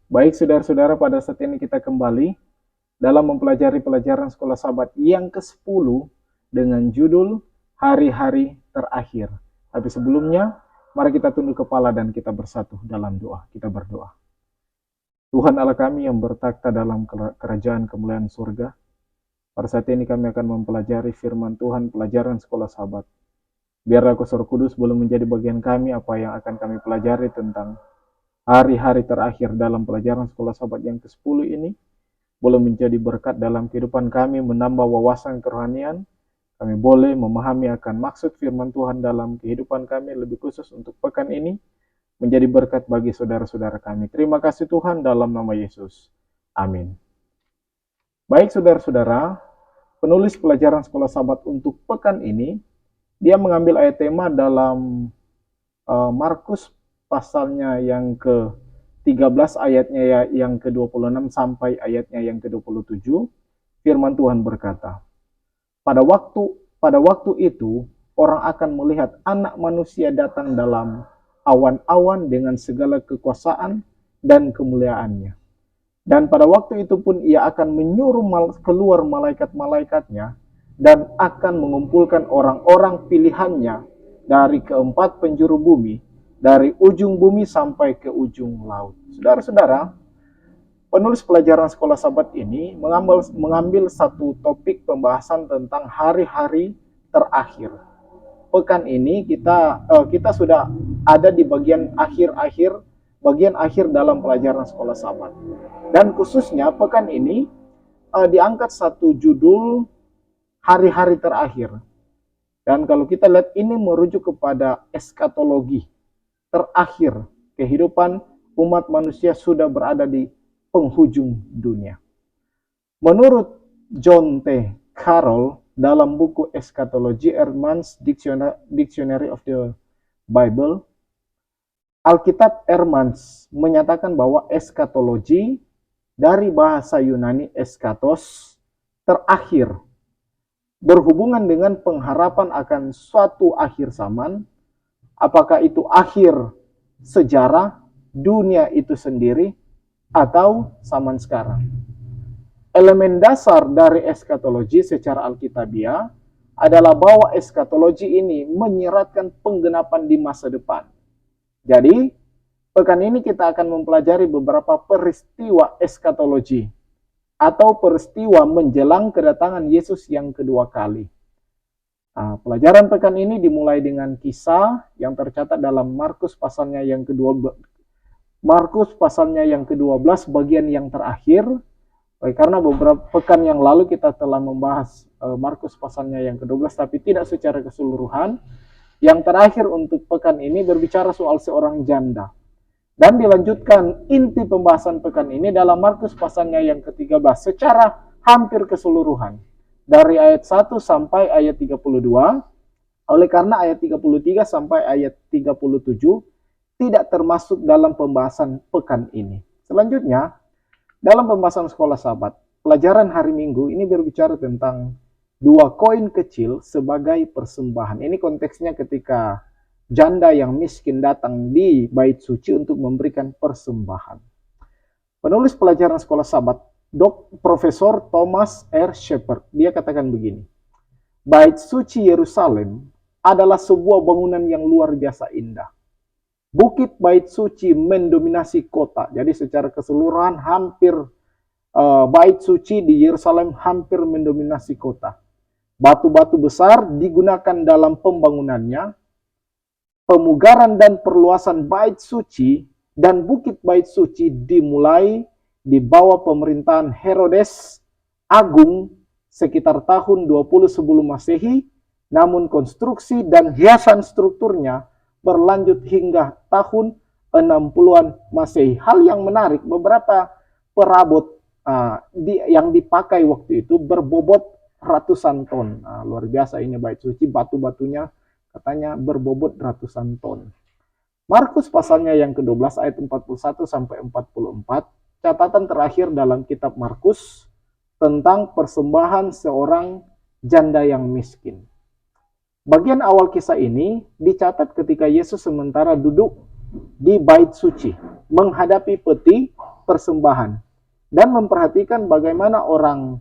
Baik saudara-saudara, pada saat ini kita kembali dalam mempelajari pelajaran sekolah sahabat yang ke-10 dengan judul Hari-hari Terakhir. Tapi sebelumnya, mari kita tunduk kepala dan kita bersatu dalam doa. Kita berdoa. Tuhan Allah kami yang bertakhta dalam kerajaan kemuliaan surga, pada saat ini kami akan mempelajari firman Tuhan pelajaran sekolah sahabat. Biarlah Roh Kudus boleh menjadi bagian kami apa yang akan kami pelajari tentang hari-hari terakhir dalam pelajaran sekolah sahabat yang ke-10 ini boleh menjadi berkat dalam kehidupan kami, menambah wawasan kerohanian. Kami boleh memahami akan maksud firman Tuhan dalam kehidupan kami, lebih khusus untuk pekan ini, menjadi berkat bagi saudara-saudara kami. Terima kasih Tuhan dalam nama Yesus. Amin. Baik saudara-saudara, penulis pelajaran sekolah sahabat untuk pekan ini, dia mengambil ayat tema dalam Markus pasalnya yang ke-13 ayatnya yang ke-26 sampai ayatnya yang ke-27. Firman Tuhan berkata, pada waktu itu orang akan melihat Anak Manusia datang dalam awan-awan dengan segala kekuasaan dan kemuliaannya. Dan pada waktu itu pun ia akan menyuruh keluar malaikat-malaikatnya dan akan mengumpulkan orang-orang pilihannya dari keempat penjuru bumi, dari ujung bumi sampai ke ujung laut. Saudara-saudara, penulis pelajaran sekolah sahabat ini mengambil satu topik pembahasan tentang hari-hari terakhir. Pekan ini kita sudah ada di bagian akhir dalam pelajaran sekolah sahabat. Dan khususnya pekan ini diangkat satu judul hari-hari terakhir. Dan kalau kita lihat ini merujuk kepada eskatologi terakhir, kehidupan umat manusia sudah berada di penghujung dunia. Menurut John T. Carroll dalam buku Eschatology, Ehrman's Dictionary of the Bible, Alkitab Ehrman's menyatakan bahwa eskatologi dari bahasa Yunani eskatos, terakhir, berhubungan dengan pengharapan akan suatu akhir zaman, apakah itu akhir sejarah, dunia itu sendiri, atau zaman sekarang. Elemen dasar dari eskatologi secara alkitabiah adalah bahwa eskatologi ini menyiratkan penggenapan di masa depan. Jadi, pekan ini kita akan mempelajari beberapa peristiwa eskatologi atau peristiwa menjelang kedatangan Yesus yang kedua kali. Pelajaran pekan ini dimulai dengan kisah yang tercatat dalam Markus pasalnya yang ke-12 bagian yang terakhir. Karena beberapa pekan yang lalu kita telah membahas Markus pasalnya yang ke-12 tapi tidak secara keseluruhan. Yang terakhir untuk pekan ini berbicara soal seorang janda. Dan dilanjutkan inti pembahasan pekan ini dalam Markus pasalnya yang ke-13 secara hampir keseluruhan. Dari ayat 1 sampai ayat 32, oleh karena ayat 33 sampai ayat 37 tidak termasuk dalam pembahasan pekan ini. Selanjutnya, dalam pembahasan sekolah sahabat, pelajaran hari Minggu ini berbicara tentang 2 koin kecil sebagai persembahan. Ini konteksnya ketika janda yang miskin datang di bait suci untuk memberikan persembahan. Penulis pelajaran sekolah sahabat, Profesor Thomas R. Shepard, dia katakan begini, bait suci Yerusalem adalah sebuah bangunan yang luar biasa indah. Bukit bait suci mendominasi kota, jadi secara keseluruhan hampir bait suci di Yerusalem hampir mendominasi kota. Batu-batu besar digunakan dalam pembangunannya, pemugaran dan perluasan bait suci dan bukit bait suci dimulai di bawah pemerintahan Herodes Agung sekitar tahun 20 sebelum Masehi, namun konstruksi dan hiasan strukturnya berlanjut hingga tahun 60-an Masehi. Hal yang menarik, beberapa perabot yang dipakai waktu itu berbobot ratusan ton. Luar biasa ini bait suci, batu-batunya katanya berbobot ratusan ton. Markus pasalnya yang ke-12 ayat 41 sampai 44, catatan terakhir dalam kitab Markus tentang persembahan seorang janda yang miskin. Bagian awal kisah ini dicatat ketika Yesus sementara duduk di bait suci, menghadapi peti persembahan dan memperhatikan bagaimana orang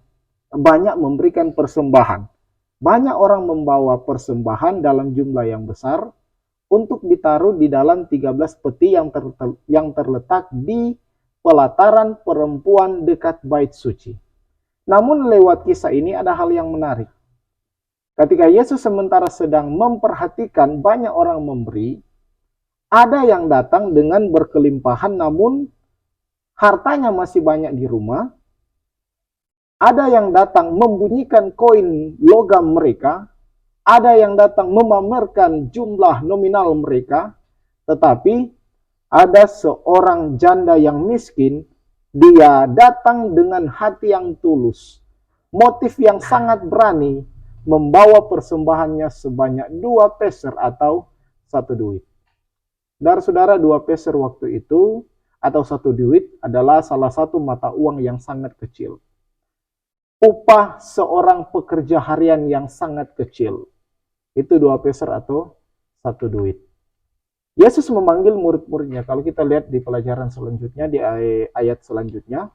banyak memberikan persembahan. Banyak orang membawa persembahan dalam jumlah yang besar untuk ditaruh di dalam 13 peti yang terletak di pelataran perempuan dekat bait suci. Namun lewat kisah ini ada hal yang menarik. Ketika Yesus sementara sedang memperhatikan banyak orang memberi, ada yang datang dengan berkelimpahan namun hartanya masih banyak di rumah. Ada yang datang membunyikan koin logam mereka, ada yang datang memamerkan jumlah nominal mereka, tetapi ada seorang janda yang miskin, dia datang dengan hati yang tulus, motif yang sangat berani, membawa persembahannya sebanyak 2 peser atau 1 duit. Saudara-saudara, 2 peser waktu itu atau 1 duit adalah salah satu mata uang yang sangat kecil. Upah seorang pekerja harian yang sangat kecil. Itu 2 peser atau 1 duit. Yesus memanggil murid-muridnya. Kalau kita lihat di pelajaran selanjutnya, di ayat selanjutnya,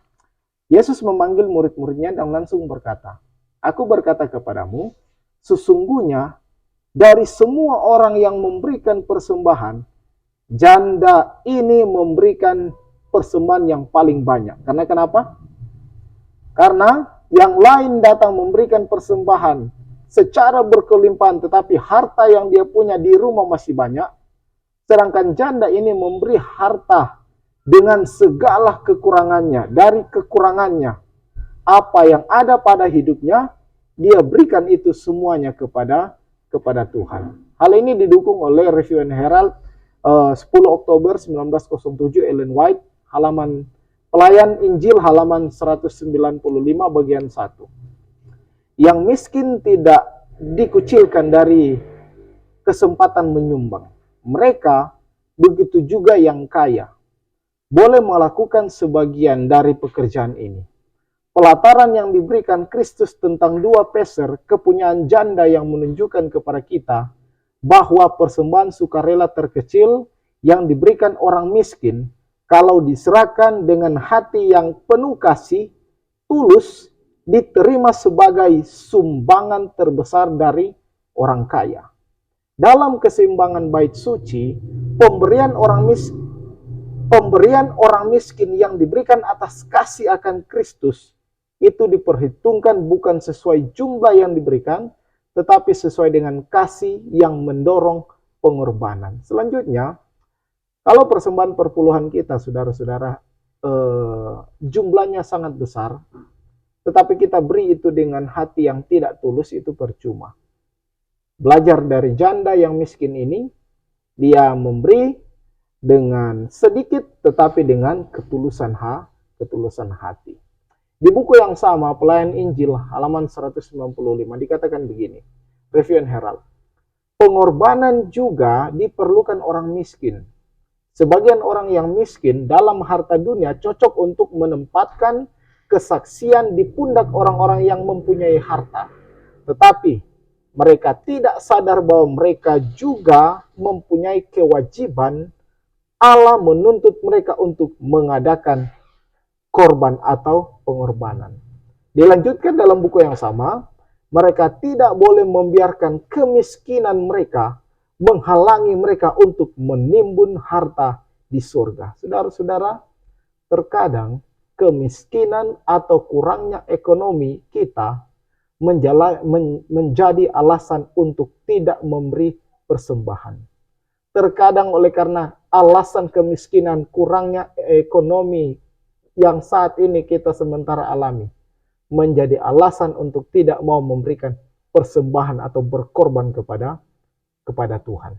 Yesus memanggil murid-muridnya dan langsung berkata, "Aku berkata kepadamu, sesungguhnya dari semua orang yang memberikan persembahan, janda ini memberikan persembahan yang paling banyak." Karena kenapa? Karena yang lain datang memberikan persembahan secara berkelimpahan, tetapi harta yang dia punya di rumah masih banyak. Sedangkan janda ini memberi harta dengan segala kekurangannya. Dari kekurangannya, apa yang ada pada hidupnya, dia berikan itu semuanya kepada Tuhan. Hal ini didukung oleh Review and Herald 10 Oktober 1907 Ellen White, halaman Pelayan Injil halaman 195 bagian 1. Yang miskin tidak dikucilkan dari kesempatan menyumbang. Mereka, begitu juga yang kaya, boleh melakukan sebagian dari pekerjaan ini. Pelataran yang diberikan Kristus tentang 2 peser, kepunyaan janda yang menunjukkan kepada kita bahwa persembahan sukarela terkecil yang diberikan orang miskin, kalau diserahkan dengan hati yang penuh kasih, tulus, diterima sebagai sumbangan terbesar dari orang kaya. Dalam keseimbangan bait suci, pemberian orang miskin yang diberikan atas kasih akan Kristus itu diperhitungkan bukan sesuai jumlah yang diberikan, tetapi sesuai dengan kasih yang mendorong pengorbanan. Selanjutnya, kalau persembahan perpuluhan kita, saudara-saudara, jumlahnya sangat besar, tetapi kita beri itu dengan hati yang tidak tulus, itu percuma. Belajar dari janda yang miskin ini, dia memberi dengan sedikit, tetapi dengan ketulusan hati. Di buku yang sama, Pelayan Injil, halaman 195, dikatakan begini, Review and Herald, pengorbanan juga diperlukan orang miskin. Sebagian orang yang miskin dalam harta dunia cocok untuk menempatkan kesaksian di pundak orang-orang yang mempunyai harta. Tetapi mereka tidak sadar bahwa mereka juga mempunyai kewajiban. Allah menuntut mereka untuk mengadakan korban atau pengorbanan. Dilanjutkan dalam buku yang sama, mereka tidak boleh membiarkan kemiskinan mereka menghalangi mereka untuk menimbun harta di surga. Saudara-saudara, terkadang kemiskinan atau kurangnya ekonomi kita menjadi alasan untuk tidak memberi persembahan. Terkadang oleh karena alasan kemiskinan, kurangnya ekonomi yang saat ini kita sementara alami, menjadi alasan untuk tidak mau memberikan persembahan atau berkorban kepada Tuhan.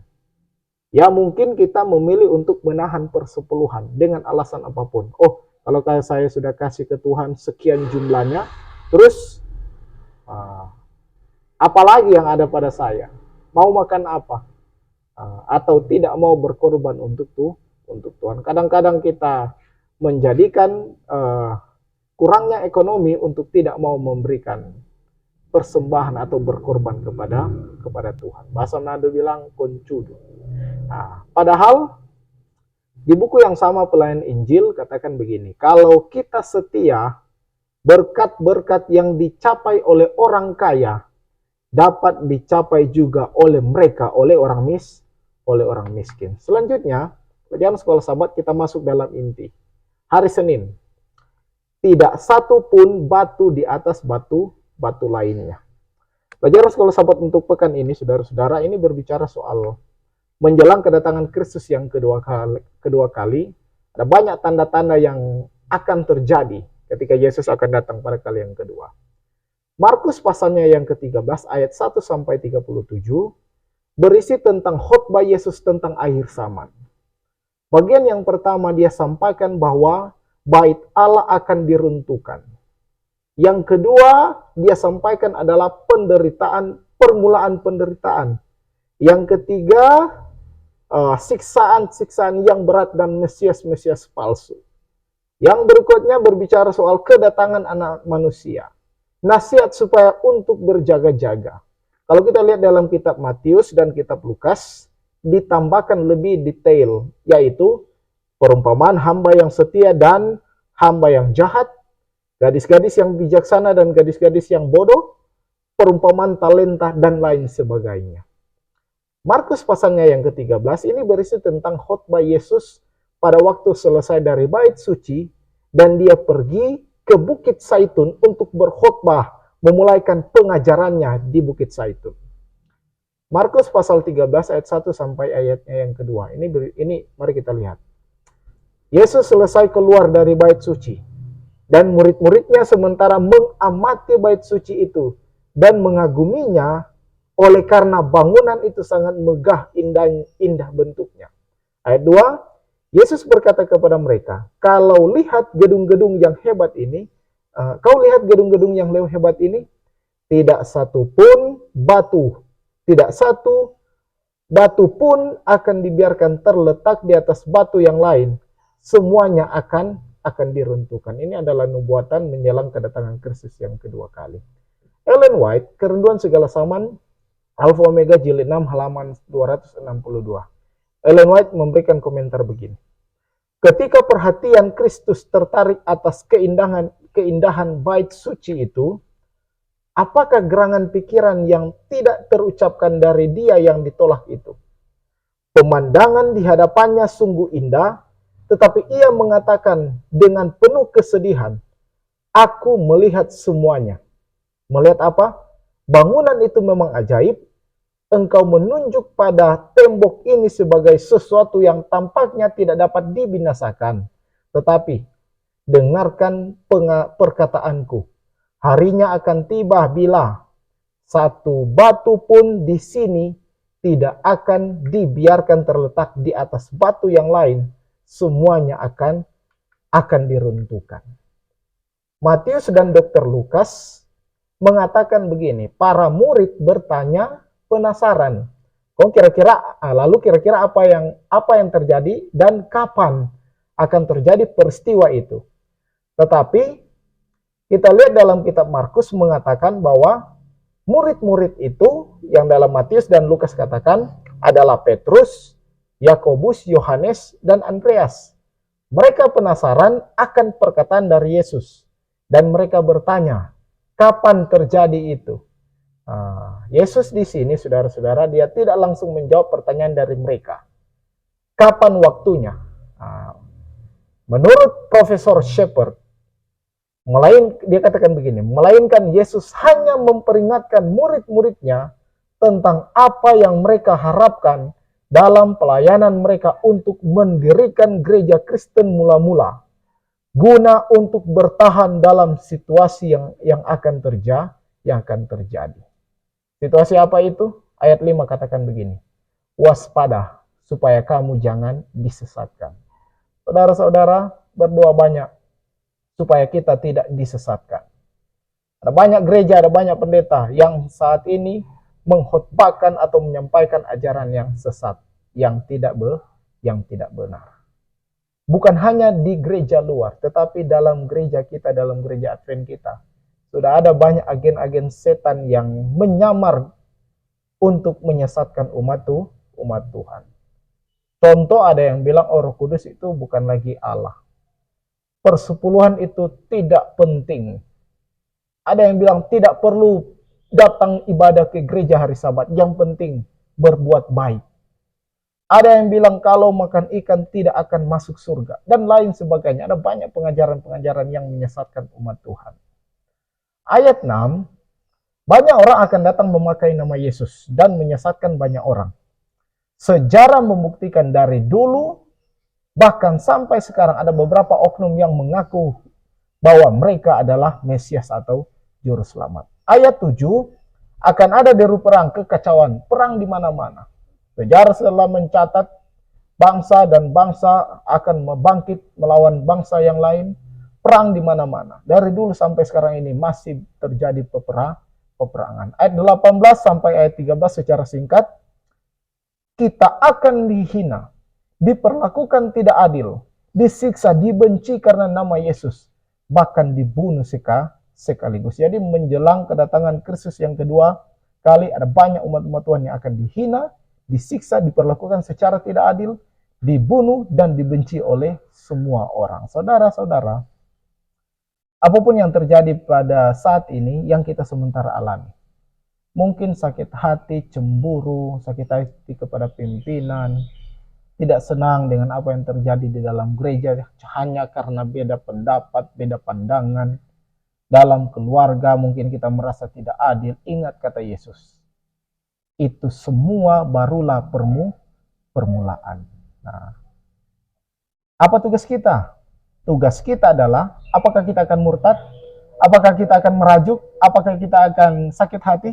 Ya, mungkin kita memilih untuk menahan persepuluhan dengan alasan apapun. Oh, kalau saya sudah kasih ke Tuhan sekian jumlahnya, terus apalagi yang ada pada saya? Mau makan apa? Atau tidak mau berkorban untuk Tuhan. Kadang-kadang kita menjadikan kurangnya ekonomi untuk tidak mau memberikan persembahan atau berkorban kepada Tuhan. Bahasa Nado bilang koncudu. Padahal Di buku yang sama Pelayan Injil katakan begini, kalau kita setia, berkat-berkat yang dicapai oleh orang kaya dapat dicapai juga oleh mereka, oleh orang miskin. Selanjutnya, pelajaran sekolah sahabat kita masuk dalam inti. Hari Senin, tidak satu pun batu di atas batu lainnya. Pelajaran sekolah sahabat untuk pekan ini, saudara-saudara, ini berbicara soal menjelang kedatangan Kristus yang kedua kali. Ada banyak tanda-tanda yang akan terjadi ketika Yesus akan datang pada kali yang kedua. Markus pasalnya yang ke-13 ayat 1 sampai 37 berisi tentang khotbah Yesus tentang akhir zaman. Bagian yang pertama dia sampaikan bahwa bait Allah akan diruntuhkan. Yang kedua dia sampaikan adalah penderitaan, permulaan penderitaan. Yang ketiga siksaan-siksaan yang berat dan Mesias-Mesias palsu. Yang berikutnya berbicara soal kedatangan anak manusia. Nasihat supaya untuk berjaga-jaga. Kalau kita lihat dalam kitab Matius dan kitab Lukas, ditambahkan lebih detail, yaitu perumpamaan hamba yang setia dan hamba yang jahat, gadis-gadis yang bijaksana dan gadis-gadis yang bodoh, perumpamaan talenta, dan lain sebagainya. Markus pasalnya yang ke-13 ini berisi tentang khotbah Yesus pada waktu selesai dari bait suci dan dia pergi ke Bukit Zaitun untuk berkhotbah, memulaikan pengajarannya di Bukit Zaitun. Markus pasal 13 ayat 1 sampai ayatnya yang kedua. Ini mari kita lihat. Yesus selesai keluar dari bait suci dan murid-muridnya sementara mengamati bait suci itu dan mengaguminya oleh karena bangunan itu sangat megah, indah bentuknya. Ayat 2, Yesus berkata kepada mereka, kalau lihat gedung-gedung yang hebat ini, tidak satu batu pun akan dibiarkan terletak di atas batu yang lain, semuanya akan diruntuhkan. Ini adalah nubuatan menjelang kedatangan Kristus yang kedua kali. Ellen White, Kerenduan Segala Zaman, Alfa Omega jilid 6 halaman 262. Ellen White memberikan komentar begini. Ketika perhatian Kristus tertarik atas keindahan bait suci itu, apakah gerangan pikiran yang tidak terucapkan dari dia yang ditolak itu? Pemandangan di hadapannya sungguh indah, tetapi ia mengatakan dengan penuh kesedihan, aku melihat semuanya. Melihat apa? Bangunan itu memang ajaib. Engkau menunjuk pada tembok ini sebagai sesuatu yang tampaknya tidak dapat dibinasakan. Tetapi, dengarkan perkataanku. Harinya akan tiba bila satu batu pun di sini tidak akan dibiarkan terletak di atas batu yang lain. Semuanya akan diruntuhkan. Matius dan Dr. Lukas mengatakan begini, para murid bertanya penasaran. Lalu kira-kira apa yang terjadi dan kapan akan terjadi peristiwa itu. Tetapi kita lihat dalam kitab Markus mengatakan bahwa murid-murid itu yang dalam Matius dan Lukas katakan adalah Petrus, Yakobus, Yohanes, dan Andreas. Mereka penasaran akan perkataan dari Yesus dan mereka bertanya, kapan terjadi itu? Yesus di sini, saudara-saudara, dia tidak langsung menjawab pertanyaan dari mereka. Kapan waktunya? Menurut Profesor Shepard, dia katakan begini, melainkan Yesus hanya memperingatkan murid-muridnya tentang apa yang mereka harapkan dalam pelayanan mereka untuk mendirikan gereja Kristen mula-mula, guna untuk bertahan dalam situasi yang akan terjadi. Situasi apa itu? Ayat 5 katakan begini, waspada supaya kamu jangan disesatkan. Saudara-saudara, berdoa banyak supaya kita tidak disesatkan. Ada banyak gereja, ada banyak pendeta yang saat ini mengkhotbahkan atau menyampaikan ajaran yang sesat, yang tidak benar. Bukan hanya di gereja luar, tetapi dalam gereja kita, dalam gereja Advent kita, sudah ada banyak agen-agen setan yang menyamar untuk menyesatkan umat Tuhan. Contoh ada yang bilang Roh Kudus itu bukan lagi Allah. Persepuluhan itu tidak penting. Ada yang bilang tidak perlu datang ibadah ke gereja hari Sabat. Yang penting berbuat baik. Ada yang bilang kalau makan ikan tidak akan masuk surga. Dan lain sebagainya. Ada banyak pengajaran-pengajaran yang menyesatkan umat Tuhan. Ayat 6, banyak orang akan datang memakai nama Yesus dan menyesatkan banyak orang. Sejarah membuktikan dari dulu, bahkan sampai sekarang ada beberapa oknum yang mengaku bahwa mereka adalah Mesias atau Juru Selamat. Ayat 7, akan ada deru perang, kekacauan, perang di mana-mana. Sejarah telah mencatat bangsa dan bangsa akan membangkit melawan bangsa yang lain. Perang di mana-mana. Dari dulu sampai sekarang ini masih terjadi peperangan. Ayat 18 sampai ayat 13 secara singkat, kita akan dihina, diperlakukan tidak adil, disiksa, dibenci karena nama Yesus, bahkan dibunuh sekaligus. Jadi menjelang kedatangan Kristus yang kedua kali, ada banyak umat-umat Tuhan yang akan dihina, disiksa, diperlakukan secara tidak adil, dibunuh, dan dibenci oleh semua orang. Saudara-saudara, apapun yang terjadi pada saat ini yang kita sementara alami, mungkin sakit hati, cemburu, sakit hati kepada pimpinan, tidak senang dengan apa yang terjadi di dalam gereja hanya karena beda pendapat, beda pandangan. Dalam keluarga mungkin kita merasa tidak adil. Ingat kata Yesus, itu semua barulah permulaan. Nah, apa tugas kita? Tugas kita adalah, apakah kita akan murtad? Apakah kita akan merajuk? Apakah kita akan sakit hati?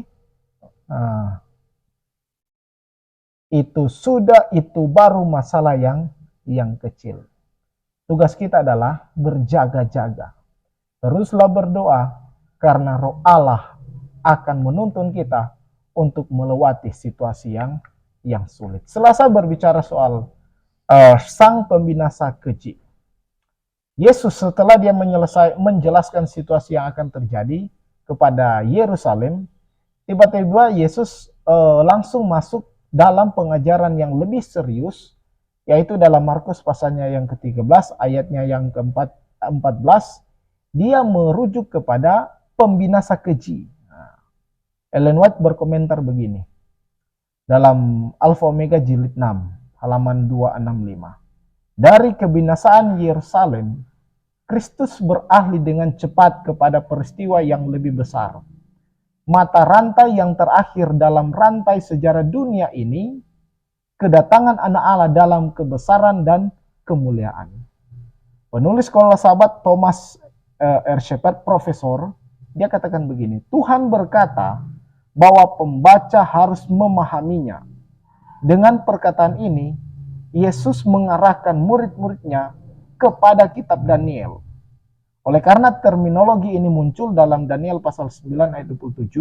Nah, itu baru masalah yang kecil. Tugas kita adalah berjaga-jaga. Teruslah berdoa karena Roh Allah akan menuntun kita untuk melewati situasi yang sulit. Selasa berbicara soal sang pembinasa keji. Yesus setelah dia menjelaskan situasi yang akan terjadi kepada Yerusalem, tiba-tiba Yesus langsung masuk dalam pengajaran yang lebih serius, yaitu dalam Markus pasalnya yang ke-13 ayatnya yang ke-14, dia merujuk kepada pembinasa keji. Ellen White berkomentar begini dalam Alfa Omega jilid 6 halaman 265. Dari kebinasaan Yerusalem, Kristus beralih dengan cepat kepada peristiwa yang lebih besar. Mata rantai yang terakhir dalam rantai sejarah dunia ini, kedatangan anak Allah dalam kebesaran dan kemuliaan. Penulis Sekolah Sabat Thomas R. Shepard, profesor, dia katakan begini, Tuhan berkata bahwa pembaca harus memahaminya. Dengan perkataan ini, Yesus mengarahkan murid-muridnya kepada kitab Daniel. Oleh karena terminologi ini muncul dalam Daniel pasal 9 ayat 27,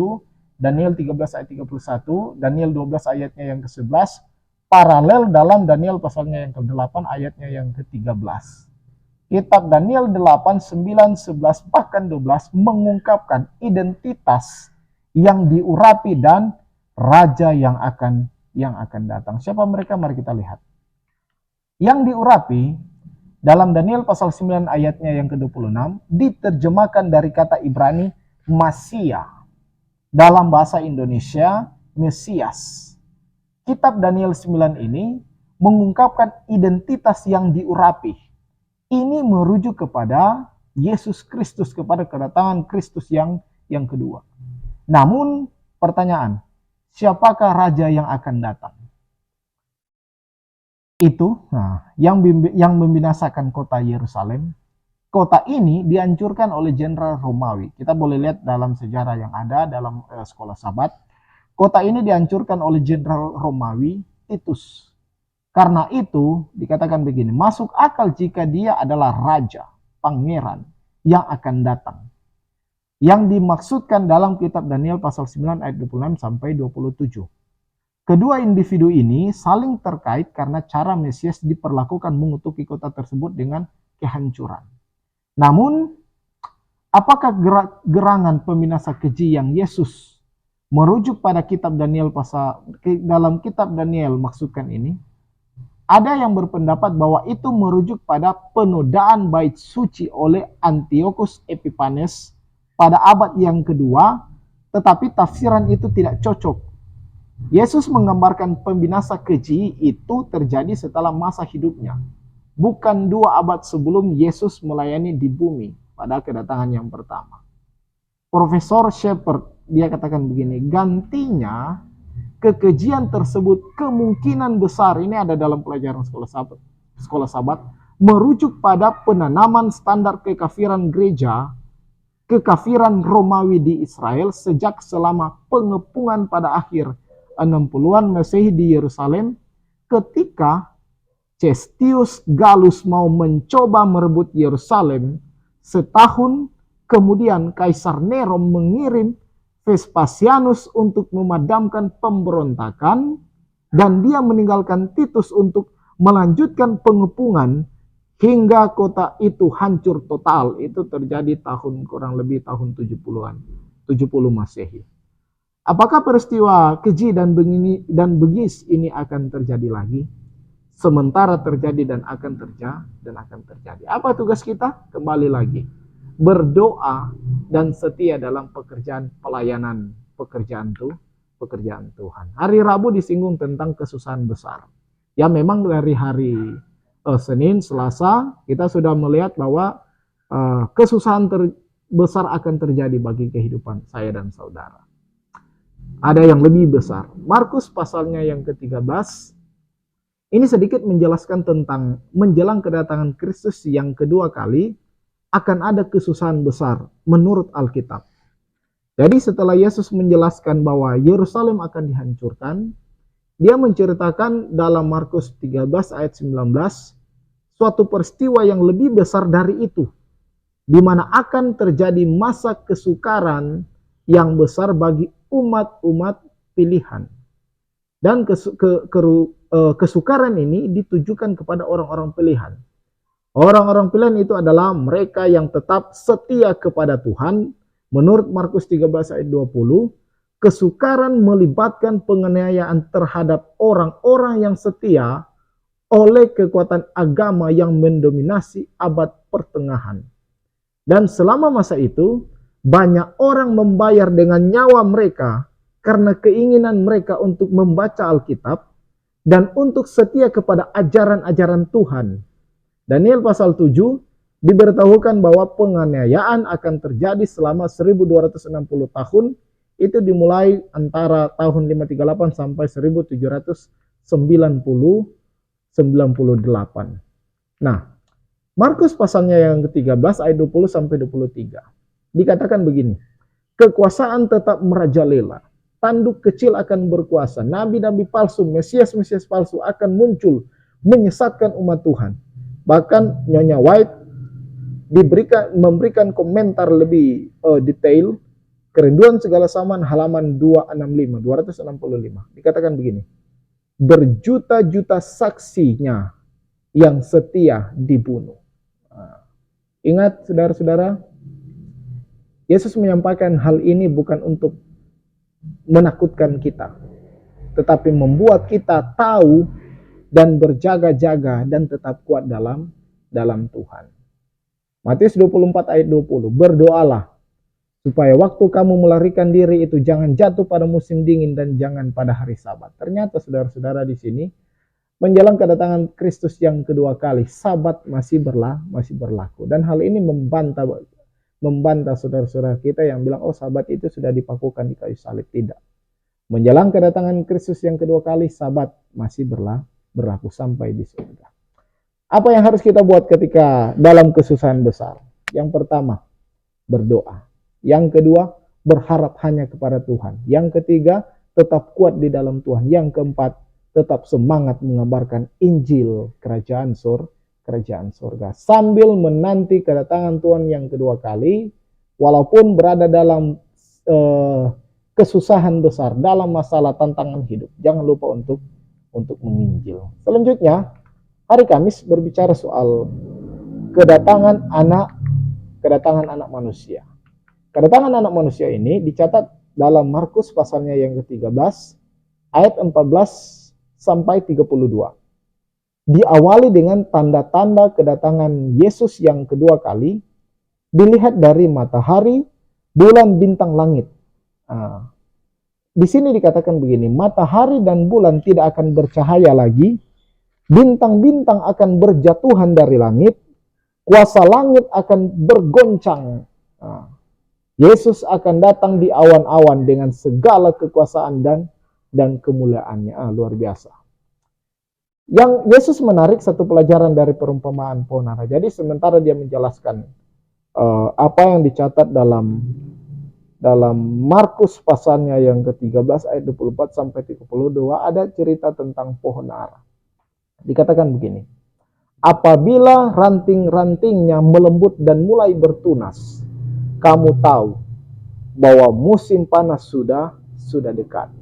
Daniel 13 ayat 31, Daniel 12 ayatnya yang ke-11, paralel dalam Daniel pasalnya yang ke-8 ayatnya yang ke-13. Kitab Daniel 8, 9, 11, bahkan 12 mengungkapkan identitas yang diurapi dan raja yang akan datang. Siapa mereka? Mari kita lihat. Yang diurapi dalam Daniel pasal 9 ayatnya yang ke-26 diterjemahkan dari kata Ibrani Masia. Dalam bahasa Indonesia Mesias. Kitab Daniel 9 ini mengungkapkan identitas yang diurapi. Ini merujuk kepada Yesus Kristus, kepada kedatangan Kristus yang kedua. Namun pertanyaan, siapakah raja yang akan datang? Itu yang membinasakan kota Yerusalem. Kota ini dihancurkan oleh jenderal Romawi. Kita boleh lihat dalam sejarah yang ada dalam Sekolah Sabat. Kota ini dihancurkan oleh jenderal Romawi Titus. Karena itu dikatakan begini, masuk akal jika dia adalah raja, pangeran yang akan datang. Yang dimaksudkan dalam kitab Daniel pasal 9 ayat 26 sampai 27. Kedua individu ini saling terkait karena cara Mesias diperlakukan mengutuki kota tersebut dengan kehancuran. Namun, apakah gerangan pembinasa keji yang Yesus merujuk pada kitab Daniel dalam kitab Daniel maksudkan ini? Ada yang berpendapat bahwa itu merujuk pada penodaan bait suci oleh Antiochus Epiphanes pada abad yang kedua, tetapi tafsiran itu tidak cocok. Yesus menggambarkan pembinasa keji itu terjadi setelah masa hidupnya, bukan 2 abad sebelum Yesus melayani di bumi pada kedatangan yang pertama. Profesor Shepard, dia katakan begini, gantinya kekejian tersebut kemungkinan besar, ini ada dalam pelajaran sekolah sahabat, merujuk pada penanaman standar kekafiran gereja, kekafiran Romawi di Israel sejak selama pengepungan pada akhir 60-an Masehi di Yerusalem, ketika Cestius Gallus mau mencoba merebut Yerusalem. Setahun kemudian Kaisar Nero mengirim Vespasianus untuk memadamkan pemberontakan, dan dia meninggalkan Titus untuk melanjutkan pengepungan hingga kota itu hancur total. Itu terjadi tahun kurang lebih tahun 70-an, 70 Masehi. Apakah peristiwa keji dan bengis ini akan terjadi lagi? Sementara terjadi dan akan terjadi. Apa tugas kita? Kembali lagi, berdoa dan setia dalam pekerjaan pelayanan, pekerjaan Tuhan. Hari Rabu disinggung tentang kesusahan besar. Ya, memang dari hari Senin, Selasa kita sudah melihat bahwa kesusahan besar akan terjadi bagi kehidupan saya dan saudara. Ada yang lebih besar. Markus pasalnya yang ke-13 ini sedikit menjelaskan tentang menjelang kedatangan Kristus yang kedua kali akan ada kesusahan besar menurut Alkitab. Jadi setelah Yesus menjelaskan bahwa Yerusalem akan dihancurkan, dia menceritakan dalam Markus 13 ayat 19 suatu peristiwa yang lebih besar dari itu, di mana akan terjadi masa kesukaran yang besar bagi umat-umat pilihan. Dan kesukaran ini ditujukan kepada orang-orang pilihan. Orang-orang pilihan itu adalah mereka yang tetap setia kepada Tuhan. Menurut Markus 13 ayat 20, kesukaran melibatkan penganiayaan terhadap orang-orang yang setia oleh kekuatan agama yang mendominasi abad pertengahan. Dan selama masa itu, banyak orang membayar dengan nyawa mereka karena keinginan mereka untuk membaca Alkitab dan untuk setia kepada ajaran-ajaran Tuhan. Daniel pasal 7 diberitahukan bahwa penganiayaan akan terjadi selama 1260 tahun. Itu dimulai antara tahun 538 sampai 1798. Nah, Markus pasalnya yang ke-13 ayat 20 sampai 23. Dikatakan begini, kekuasaan tetap merajalela. Tanduk kecil akan berkuasa. Nabi-nabi palsu, Mesias-Mesias palsu akan muncul menyesatkan umat Tuhan. Bahkan Nyonya White memberikan komentar lebih detail, Kerinduan Segala Zaman halaman 265. Dikatakan begini, berjuta-juta saksinya yang setia dibunuh. Ingat saudara-saudara, Yesus menyampaikan hal ini bukan untuk menakutkan kita, tetapi membuat kita tahu dan berjaga-jaga dan tetap kuat dalam Tuhan. Matius 24 ayat 20, berdoalah supaya waktu kamu melarikan diri itu jangan jatuh pada musim dingin dan jangan pada hari Sabat. Ternyata saudara-saudara di sini menjelang kedatangan Kristus yang kedua kali, Sabat masih berlaku. Dan hal ini membantah saudara-saudara kita yang bilang, oh Sabat itu sudah dipakukan di kayu salib. Tidak. Menjelang kedatangan Kristus yang kedua kali, Sabat masih berlaku sampai di surga. Apa yang harus kita buat ketika dalam kesusahan besar? Yang pertama, berdoa. Yang kedua, berharap hanya kepada Tuhan. Yang ketiga, tetap kuat di dalam Tuhan. Yang keempat, tetap semangat mengabarkan Injil kerajaan surga sambil menanti kedatangan Tuhan yang kedua kali, walaupun berada dalam kesusahan besar, dalam masalah tantangan hidup. Jangan lupa untuk menginjil. Selanjutnya, hari Kamis berbicara soal kedatangan anak manusia. Kedatangan anak manusia ini dicatat dalam Markus pasalnya yang ke-13 ayat 14 sampai 32. diawali dengan tanda-tanda kedatangan Yesus yang kedua kali, dilihat dari matahari, bulan, bintang langit. Nah, di sini dikatakan begini, matahari dan bulan tidak akan bercahaya lagi, bintang-bintang akan berjatuhan dari langit, kuasa langit akan bergoncang. Nah, Yesus akan datang di awan-awan dengan segala kekuasaan dan kemuliaannya. Luar biasa. Yang Yesus menarik satu pelajaran dari perumpamaan pohon ara. Jadi sementara dia menjelaskan apa yang dicatat dalam Markus pasalnya yang ke-13 ayat 24 sampai 32, ada cerita tentang pohon ara. Dikatakan begini, apabila ranting-rantingnya melembut dan mulai bertunas, kamu tahu bahwa musim panas sudah dekat.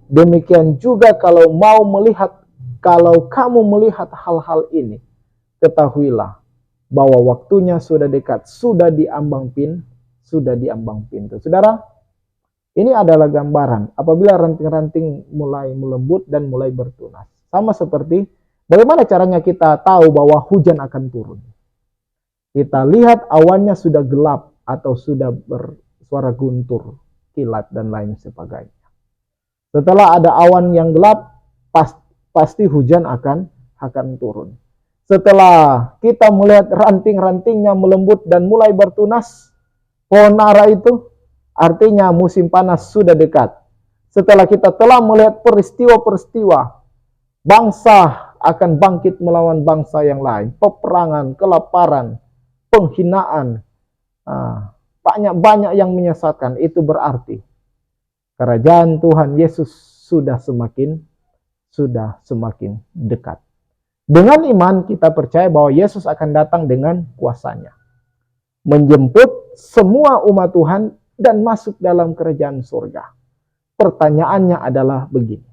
Demikian juga kalau kamu melihat hal-hal ini, ketahuilah bahwa waktunya sudah dekat, sudah diambang pintu. Saudara, ini adalah gambaran apabila ranting-ranting mulai melembut dan mulai bertunas. Sama seperti bagaimana caranya kita tahu bahwa hujan akan turun. Kita lihat awannya sudah gelap atau sudah bersuara guntur, kilat dan lain sebagainya. Setelah ada awan yang gelap, pasti hujan akan turun. Setelah kita melihat ranting-rantingnya melembut dan mulai bertunas, pohon ara itu artinya musim panas sudah dekat. Setelah kita telah melihat peristiwa-peristiwa, bangsa akan bangkit melawan bangsa yang lain, peperangan, kelaparan, penghinaan, banyak-banyak yang menyesatkan, itu berarti kerajaan Tuhan Yesus sudah semakin dekat. Dengan iman kita percaya bahwa Yesus akan datang dengan kuasanya, menjemput semua umat Tuhan dan masuk dalam kerajaan surga. Pertanyaannya adalah begini,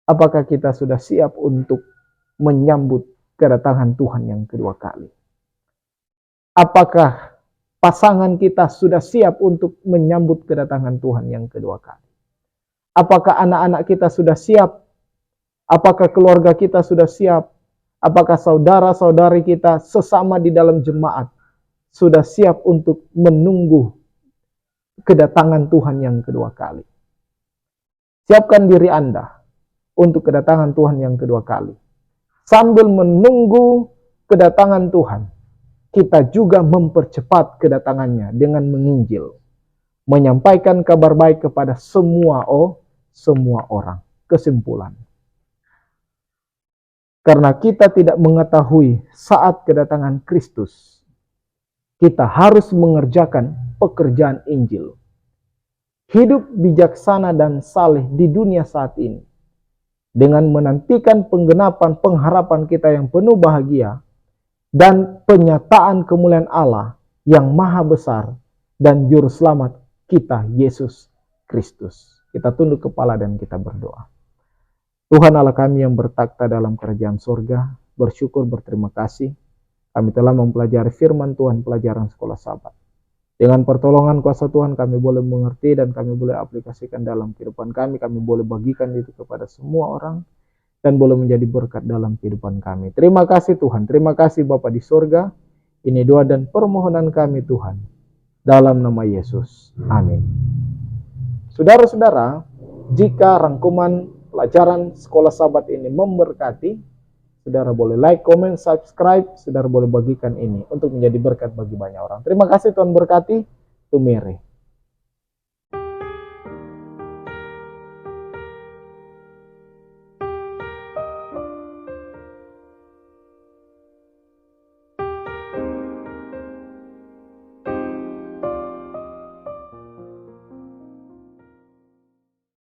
apakah kita sudah siap untuk menyambut kedatangan Tuhan yang kedua kali? Apakah pasangan kita sudah siap untuk menyambut kedatangan Tuhan yang kedua kali? Apakah anak-anak kita sudah siap? Apakah keluarga kita sudah siap? Apakah saudara-saudari kita sesama di dalam jemaat sudah siap untuk menunggu kedatangan Tuhan yang kedua kali? Siapkan diri Anda untuk kedatangan Tuhan yang kedua kali. Sambil menunggu kedatangan Tuhan, kita juga mempercepat kedatangannya dengan menginjil, menyampaikan kabar baik kepada semua orang. Kesimpulan, karena kita tidak mengetahui saat kedatangan Kristus, kita harus mengerjakan pekerjaan Injil. Hidup bijaksana dan saleh di dunia saat ini, dengan menantikan penggenapan pengharapan kita yang penuh bahagia, dan penyataan kemuliaan Allah yang maha besar dan juru selamat kita, Yesus Kristus. Kita tunduk kepala dan kita berdoa. Tuhan Allah kami yang bertakhta dalam kerajaan surga, bersyukur berterima kasih. Kami telah mempelajari firman Tuhan, pelajaran sekolah Sabat. Dengan pertolongan kuasa Tuhan kami boleh mengerti dan kami boleh aplikasikan dalam kehidupan kami. Kami boleh bagikan itu kepada semua orang dan boleh menjadi berkat dalam kehidupan kami. Terima kasih Tuhan, terima kasih Bapa di surga. Ini doa dan permohonan kami Tuhan, dalam nama Yesus. Amin. Saudara-saudara, jika rangkuman pelajaran sekolah Sabat ini memberkati, saudara boleh like, comment, subscribe, saudara boleh bagikan ini untuk menjadi berkat bagi banyak orang. Terima kasih, Tuhan berkati. Tumere.